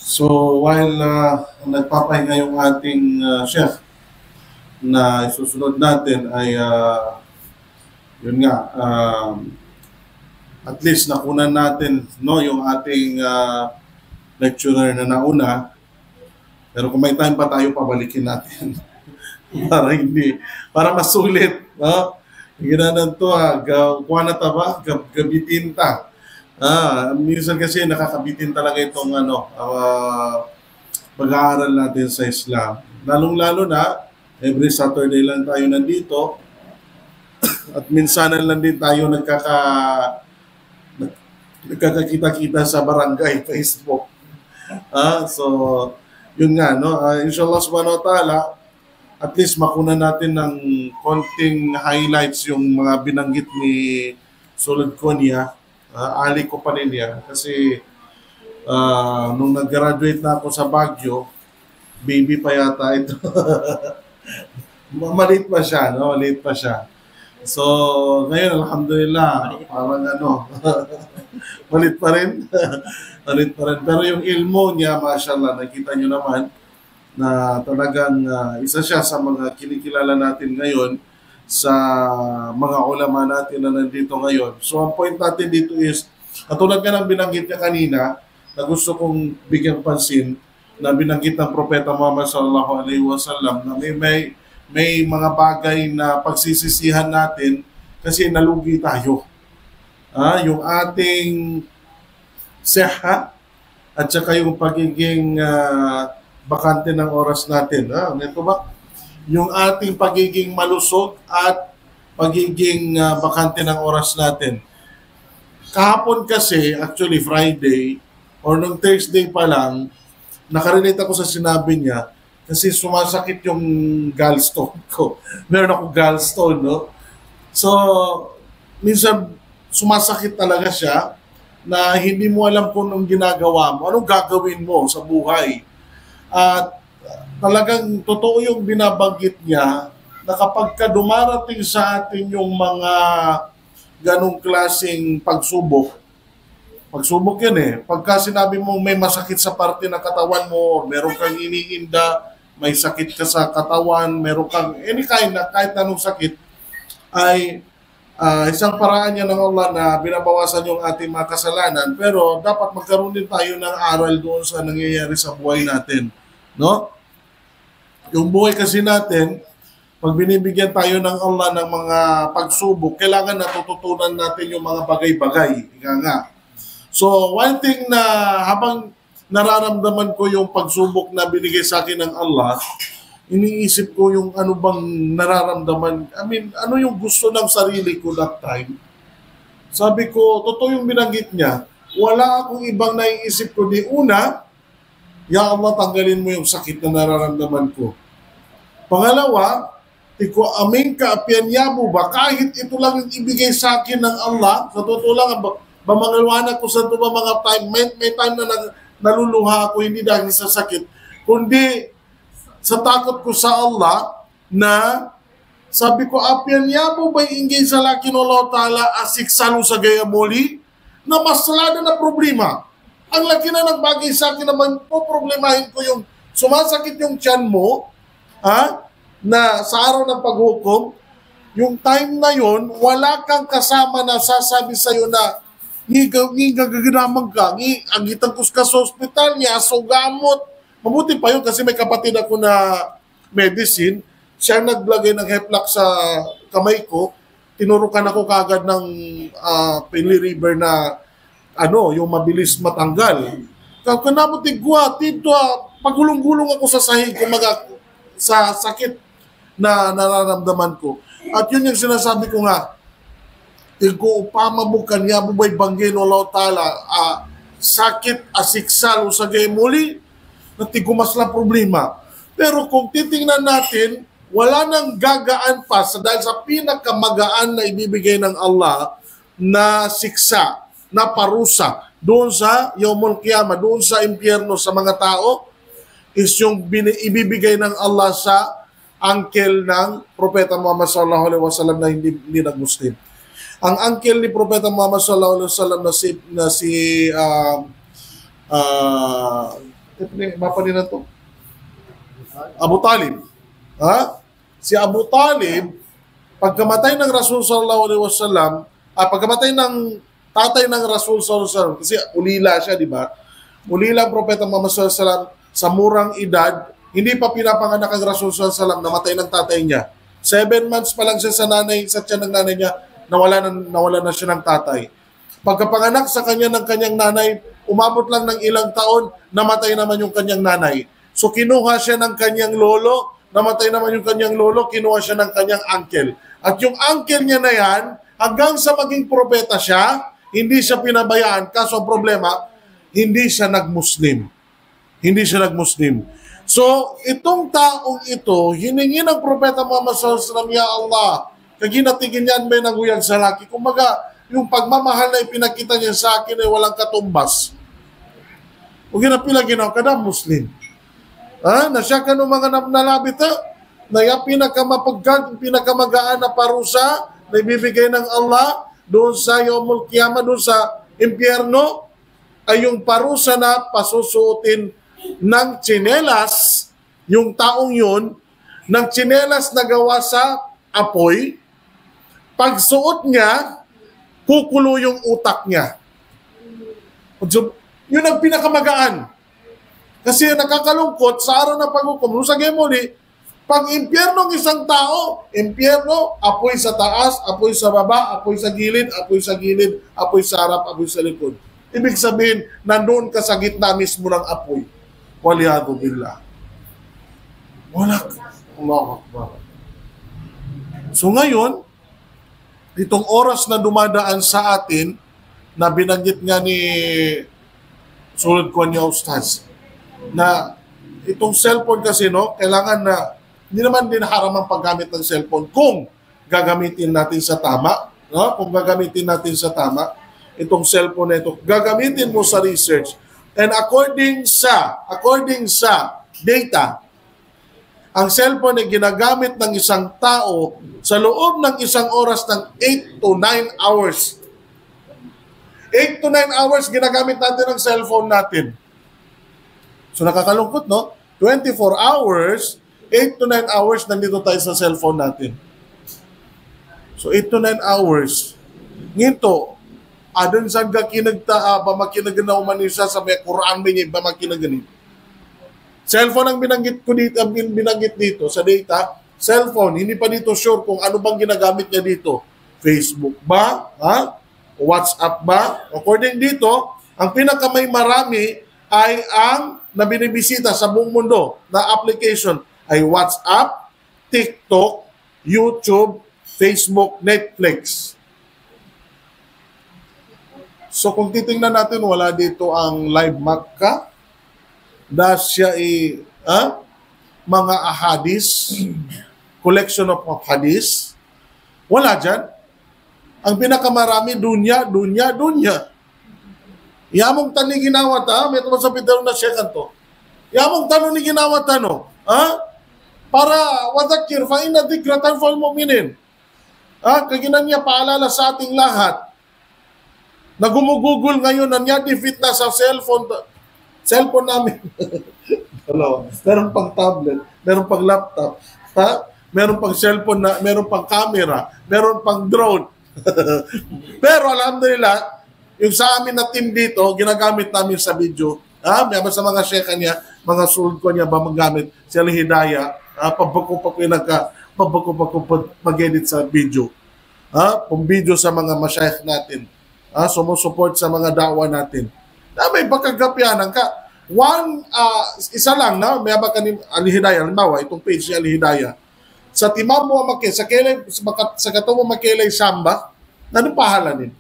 So while nagpapahinga yung ating chef na isusunod natin ay yun nga, at least nakunan natin no yung ating lecturer na nauna, pero kung may time pa tayo pabalikin natin para masulit, no? Ginanan to kuha na ta ba? Gabitin ta. Minsan kasi nakakabitin talaga itong pag-aaral natin sa Islam. Lalong-lalo na, every Saturday lang tayo nandito at minsanan lang din tayo nagkakakita-kita sa barangay Facebook. So, yun nga, no? Inshallah subhanahu wa ta'ala, at least makuna natin ng konting highlights yung mga binanggit ni Sulod Konya. Ali ko pa rin yan kasi nung nag-graduate na ako sa Baguio, baby pa yata ito. Maliit pa siya, no? Maliit pa siya. So, ngayon, alhamdulillah, parang malit pa rin. Malit pa rin. Pero yung ilmo niya, mashallah, nakita nyo naman na talagang isa siya sa mga kinikilala natin ngayon sa mga ulama natin na nandito ngayon. So, ang point natin dito is, katulad ka ng binanggit niya kanina, na gusto kong bigyan pansin, na binanggit ng Propeta Muhammad sallallahu alaihi wasallam na may mga bagay na pagsisisihan natin kasi nalugi tayo. Yung ating seha at saka yung pagiging bakante ng oras natin. Ito ba? Yung ating pagiging malusog at pagiging bakante ng oras natin. Kahapon kasi, actually Friday, or nung Thursday pa lang, nakarelate ako sa sinabi niya kasi sumasakit yung gallstone ko. Meron ako gallstone, no? So, minsan sumasakit talaga siya na hindi mo alam kung anong ginagawa mo, anong gagawin mo sa buhay. At talagang totoo yung binabanggit niya na kapag ka dumarating sa atin yung mga ganong klaseng pagsubok yan eh. Pagka sinabi mo may masakit sa parte ng katawan mo, meron kang iniinda, may sakit ka sa katawan, meron kang any kind na kahit anong sakit, ay isang paraan niya ng Allah na binabawasan yung ating mga kasalanan, pero dapat magkaroon din tayo ng aral doon sa nangyayari sa buhay natin. No? Yung buhay kasi natin, pag binibigyan tayo ng Allah ng mga pagsubok, kailangan natututunan natin yung mga bagay-bagay. Ika nga. So, one thing na habang nararamdaman ko yung pagsubok na binigay sa akin ng Allah, iniisip ko yung ano bang nararamdaman. I mean, ano yung gusto ng sarili ko that time. Sabi ko, totoo yung binanggit niya. Wala akong ibang naiisip ko. Di una, ya Allah, tanggalin mo yung sakit na nararamdaman ko. Pangalawa, iko amin ka, pianyabo ba, kahit ito lang yung ibigay sa akin ng Allah, sa totoo lang, mamangalawanan ko sa ito mga time, may time na naluluha ako, hindi dahil sa sakit, kundi sa takot ko sa Allah, na sabi ko, pianyabo ba ingay sa laki ng Allah Ta'ala, asik salo sa gaya muli, na masalada na problema. Ang laki na nagbagay sa akin naman, problemahin ko yung sumasakit yung tiyan mo, na sa araw ng paghukom, yung time na yon, wala kang kasama na sasabi sa'yo na gagagamang ka, agitan ko ka sa ospital niya, so gamot. Mabuti pa yun kasi may kapatid ako na medicine, siya naglagay ng Heplac sa kamay ko, tinurukan ako kagad ng Penly River na yung mabilis matanggal. Kanabuti gwa, dito pagulong-gulong ako sa sahig ko sa sakit na nararamdaman ko. At yun yung sinasabi ko nga, iko upamabukan niya bubay banggay no Allah Ta'ala, sakit asiksal o sagay muli, natigumas lang problema. Pero kung titingnan natin, wala nang gagaan pa dahil sa pinakamagaan na ibibigay ng Allah na siksa, na parusa, doon sa Yawmul Qiyamah, doon sa impyerno sa mga tao, is yung ibibigay ng Allah sa uncle ng Propeta Muhammad sallallahu alaihi wasallam na hindi nag-Muslim. Ang uncle ni Propeta Muhammad sallallahu alaihi wasallam na si Mapanin na to. Abu Talib. Ha? Si Abu Talib, pagkamatay ng Rasul sallallahu alaihi wasallam, pagkamatay ng tatay ng Rasul sallallahu alaihi wasallam, kasi ulila siya, di ba? Ulila ang Propeta Muhammad sallallahu alaihi wasallam sa murang edad, hindi pa pinapanganak ang Rasul sallallahu alaihi wasallam, namatay ng tatay niya. 7 months pa lang siya sa tiyan ng nanay niya, nawala na siya ng tatay. Pagkapanganak sa kanya ng kanyang nanay, umabot lang ng ilang taon, namatay naman yung kanyang nanay. So kinuha siya ng kanyang lolo, namatay naman yung kanyang lolo, kinuha siya ng kanyang uncle. At yung uncle niya na yan, hanggang sa maging propeta siya, hindi siya pinabayaan. Kaso ang problema, hindi siya nag-Muslim. Hindi siya nag-Muslim. So, itong taong ito, hiningi ng propeta Muhammad sallallahu alaihi wasallam, Ya Allah, kaginatigin yan may naguyag sa laki. Kumaga, yung pagmamahal na ipinakita niya sa akin ay walang katumbas. O ginapila ginawa, kada Muslim. Na siya ka mga nalabit na yung pinakamagaan na parusa na ibibigay ng Allah doon sa Yawmul Qiyamah, doon sa impyerno, ay yung parusa na pasusuotin ng tsinelas, yung taong yun, ng tsinelas na gawa sa apoy, pagsuot niya, kukulo yung utak niya. Yun ang pinakamagaan. Kasi nakakalungkot sa araw ng paghukom, sa Gemoli, pag impyerno ng isang tao, impyerno, apoy sa taas, apoy sa baba, apoy sa gilid, apoy sa gilid, apoy sa harap, apoy sa likod. Ibig sabihin, nandoon ka sa gitna mismo ng apoy. Waliyadu billah. Allahu Akbar. So ngayon, itong oras na dumadaan sa atin, na binanggit nga ni Sulod ko niya Ustaz, na itong cellphone kasi, no, kailangan na, hindi naman din haram ang paggamit ng cellphone kung gagamitin natin sa tama, no? Kung gagamitin natin sa tama, itong cellphone na ito, gagamitin mo sa research. And according sa data, ang cellphone ay ginagamit ng isang tao sa loob ng isang oras ng 8 to 9 hours. 8 to 9 hours ginagamit natin ang cellphone natin. So nakakalungkot, no? 24 hours, 8 to 9 hours nandito tayo sa cellphone natin. So 8 to 9 hours. Ngito, adon sa gakinagta, ba makinagana umanisa sa may Quran, may ba makinagani. Cellphone ang binanggit ko dito, binanggit dito sa data, cellphone, hindi pa dito sure kung ano bang ginagamit niya dito. Facebook ba? WhatsApp ba? According dito, ang pinakamay marami ay ang na binibisita sa buong mundo na application ay WhatsApp, TikTok, YouTube, Facebook, Netflix. So kung titingnan natin, wala dito ang live Makkah, dahil siya mga ahadis, collection of hadis. Wala dyan. Ang pinakamarami, dunya. Yamong tani ginawa ta, may tumas sa pidaro na siya kanto. Yamong tanong ni ginawa ta, no? Para wadakir, fa'in na dikratan fa'il mu'minin. Kaginan niya paalala sa ating lahat. Nagumugugol ngayon, nanyati fit na sa cellphone namin. Meron pang tablet, meron pang laptop, meron pang cellphone, meron pang camera, meron pang drone. Pero alhamdulillah, yung sa amin na team dito, ginagamit namin sa video. May sa mga sheka niya, mga sulod ko niya ba magamit si Al-Hidayah, pabako mag-edit sa video. Pang video sa mga masyayikh natin. Sumusupport sa mga da'wa natin. May pagkagapyanan ka. Isa lang na, may abang ka ni Al-Hidayah, halimbawa, itong page ni Al-Hidayah. Sa timam mo sa katong mo makilay samba, anong pahalanin?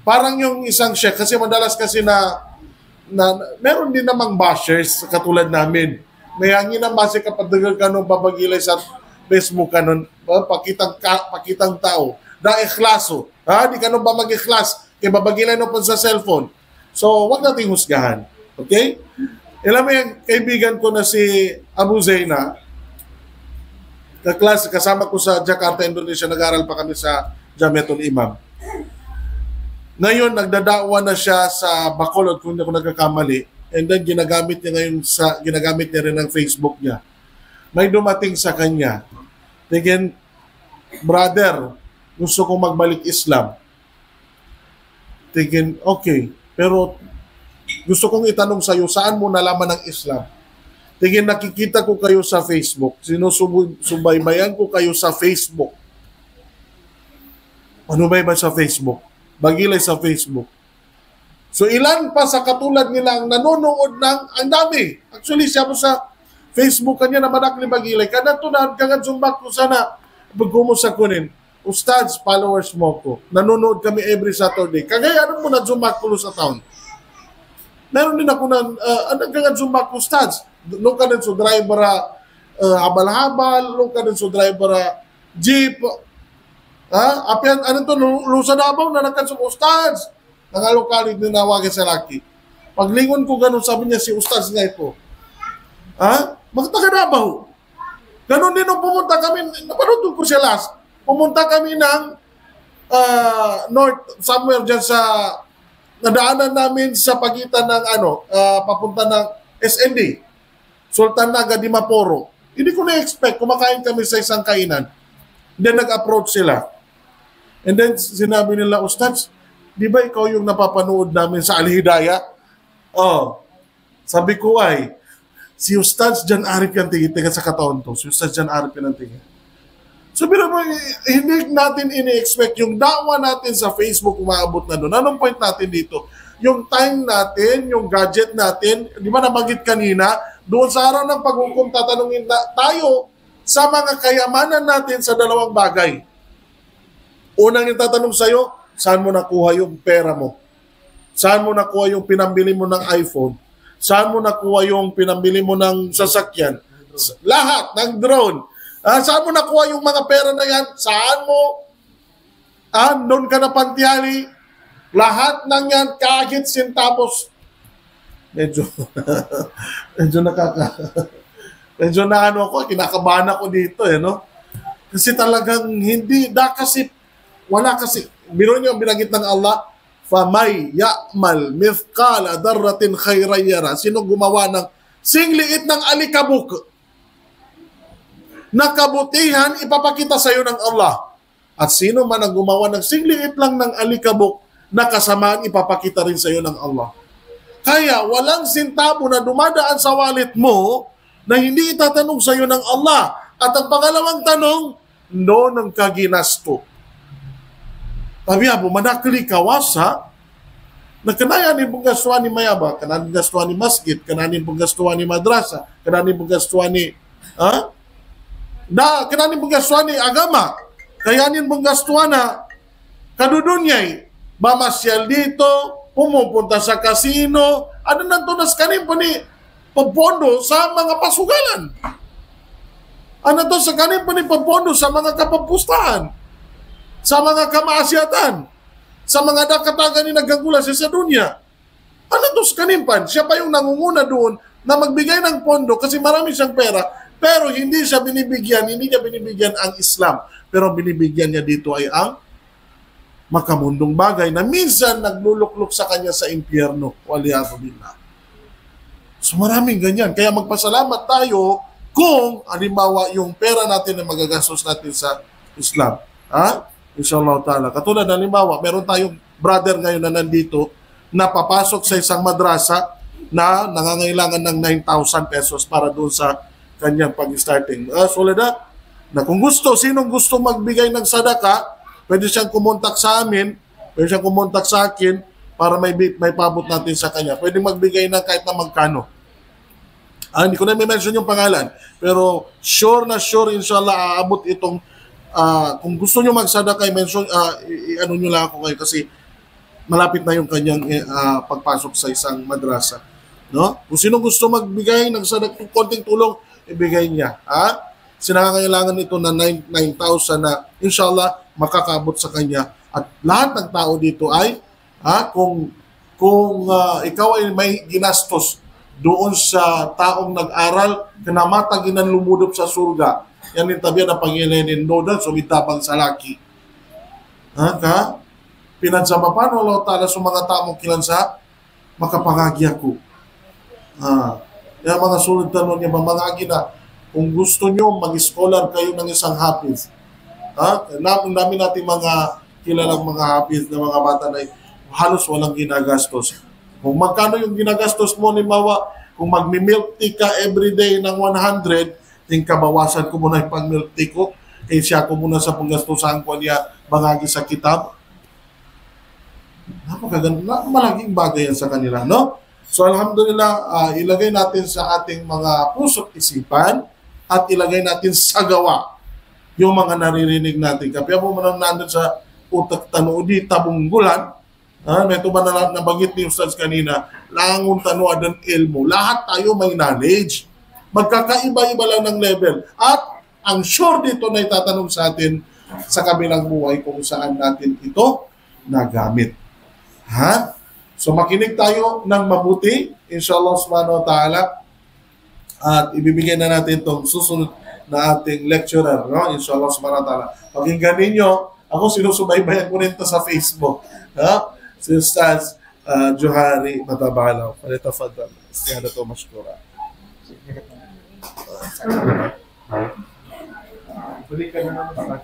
Parang yung isang sheikh, kasi madalas kasi na meron din namang bashers katulad namin. May hangin ang base kapag dagal ka nung babagilay sa Facebook ka nun, pakitang tao, da ikhlaso. Di ka nung ba mag-ikhlas, kaya babagilay nung sa cellphone. So, wag nating husgahan. Okay? Ilan mo yung kaibigan ko na si Abu Zaina, kasama ko sa Jakarta, Indonesia, nag-aral pa kami sa Jamiatul Imam. Ngayon, nagdadawa na siya sa Bacolod, kung hindi ako nagkakamali. and then ginagamit niya rin ang Facebook niya. May dumating sa kanya, tingin, brother, gusto kong magbalik Islam. Tingin, okay, pero gusto kong itanong sa'yo, saan mo nalaman ng Islam? Tingin, nakikita ko kayo sa Facebook. Sinusubaybayan ko kayo sa Facebook. Ano ba sa Facebook? Bagilay sa Facebook. So ilan pa sa katulad nila ang nanonood ng, ang dami. Actually, siya po sa Facebook kanya na manakli bagilay. Kada tunan, kagad sumbak ko sana, pagkumusa ko rin, Ustads, followers mo ko. Nanonood kami every Saturday. Kagaya, ano mo na sumbak ko sa town? Meron din ako na, kagad sumbak ko, Ustads. Nung ka din so driver, habal-habal, nung ka din so driver, jeep, apian, ano to, lusa na abaw na nagkansong Ustads. Nangalukalit na nawagin sa laki. Paglingon ko ganun, sabi niya si Ustads nga ito. Magtaga na abaw. Ganun din nung pumunta kami, napanutog ko siya last. Pumunta kami ng north, somewhere dyan sa, nadaanan namin sa pagitan ng papunta ng SND. Sultan Naga di Maporo. Hindi ko na-expect, kumakain kami sa isang kainan. Then nag-approach sila. And then sinabi nila, Ustads, di ba ikaw yung napapanood namin sa Al-Hidayah? Sabi ko ay, si Ustads Jan Arif yan tingin sa kataon to. Si Ustads Jan Arif yan tingin. So, pero hindi natin ini-expect yung dawa natin sa Facebook umaabot na doon. Anong point natin dito? Yung time natin, yung gadget natin, di ba nabanggit kanina, doon sa araw ng paghukom, tatanungin tayo sa mga kayamanan natin sa dalawang bagay. Unang itatanong sa'yo, saan mo nakuha yung pera mo? Saan mo nakuha yung pinambili mo ng iPhone? Saan mo nakuha yung pinambili mo ng sasakyan? Lahat ng drone. Saan mo nakuha yung mga pera na yan? Saan mo? Doon ka na pantiyali? Lahat ng yan, kahit sintapos. Medyo kinakabahan ako dito, no? Kasi talagang kasi, biro niyo ang binanggit ng Allah, famay ya'mal mithqala darratin khayran yara. Sino gumawa ng singliit ng alikabok na kabutihan, ipapakita sa iyo ng Allah. At sino man ang gumawa ng singliit lang ng alikabok na kasamaan, ipapakita rin sa iyo ng Allah. Kaya walang sintabo na dumadaan sa wallet mo na hindi itatanong sa iyo ng Allah. At ang pangalawang tanong, no ng kaginasto. Sabi abo, manakli kawasa, na kanayan yung paggastuhan ni Mayaba, kanayan paggastuhan ni Masjid, kanayan paggastuhan ni Madrasa, kanayan paggastuhan ni, kanayan paggastuhan ni Agama, kayanin paggastuhan na kadudunyay, mamasyal dito, pumupunta sa kasino, ano nantunas kanin po ni pagpondo sa mga pasugalan. Ano to sa kanin po ni pagpondo sa mga kapagpustahan, sa mga kamaasyatan, sa mga dakatagan ni nagagula sa dunya. Ano to sa kanimpan? Siya pa yung nangunguna doon na magbigay ng pondo kasi marami siyang pera, pero hindi niya binibigyan ang Islam. Pero binibigyan niya dito ay ang makamundong bagay na minsan nagluluklok sa kanya sa impyerno. Waliyadu billah. So maraming ganyan. Kaya magpasalamat tayo kung halimbawa yung pera natin na magagastos natin sa Islam. Inshallah ta'ala. Katulad na halimbawa, meron tayong brother ngayon na nandito na papasok sa isang madrasa na nangangailangan ng 9,000 pesos para doon sa kanyang pag-starting. Soledad, na kung gusto, sinong gusto magbigay ng sadaka, pwede siyang kumontak sa amin, pwede siyang kumontak sa akin para may pabot natin sa kanya. Pwede magbigay ng kahit na magkano. Hindi ko na may mention yung pangalan, pero sure na sure, inshallah, aabot itong kung gusto nyo magsadaka, mention, ano nyo lang ako ngayon kasi malapit na yung kanyang pagpasok sa isang madrasa. No? Kung sino gusto magbigay ng sadaka, konting tulong, ibigay niya. Sinangangailangan ito na 9,000 na inshallah makakabot sa kanya. At lahat ng tao dito ay kung ikaw ay may ginastos doon sa taong nag-aral, kanamatag inan lumudop sa surga, yan yung tabi na Panginoon doon, sumitabang sa laki. Pinansama pa, no, Allah Ta'ala, sa mga tamong kilansa, makapangagya ko. Kaya mga sunod tanong niya, mga agina, kung gusto nyo mag-scholar kayo ng isang hafiz, dami natin mga kilalang mga hafiz na mga bata na halos walang ginagastos. Kung magkano yung ginagastos mo, limawa, kung magmi-milk tea ka everyday ng 100, ting kabawasan ko muna yung pang-milk tea ko, kaya siya ko muna sa panggastosan ko niya bangagi sa kitab. Napakaganda, malaking bagay yan sa kanila, no? So alhamdulillah, ilagay natin sa ating mga puso't isipan at ilagay natin sa gawa yung mga naririnig natin. Kaya po man nandun sa utak tano di tabunggulan, may ito ba na nabanggit ni Ustaz kanina, langon tano adan ilmo. Lahat tayo may knowledge. Magkakaiba-iba lang ng level. At ang sure dito na itatanong sa atin sa kabilang buhay kung saan natin ito nagamit. So makinig tayo ng mabuti, inshallah subhanahu wa ta'ala, at ibibigay na natin itong susunod na ating lecturer, no? Inshallah subhanahu wa ta'ala. Pakinggan ninyo, ako sinusubaybayan ko rin ito sa Facebook. Si Ustaz Johari Matabalaw. Palitafadal. Istiyada to mashkura. Balik ka na naman.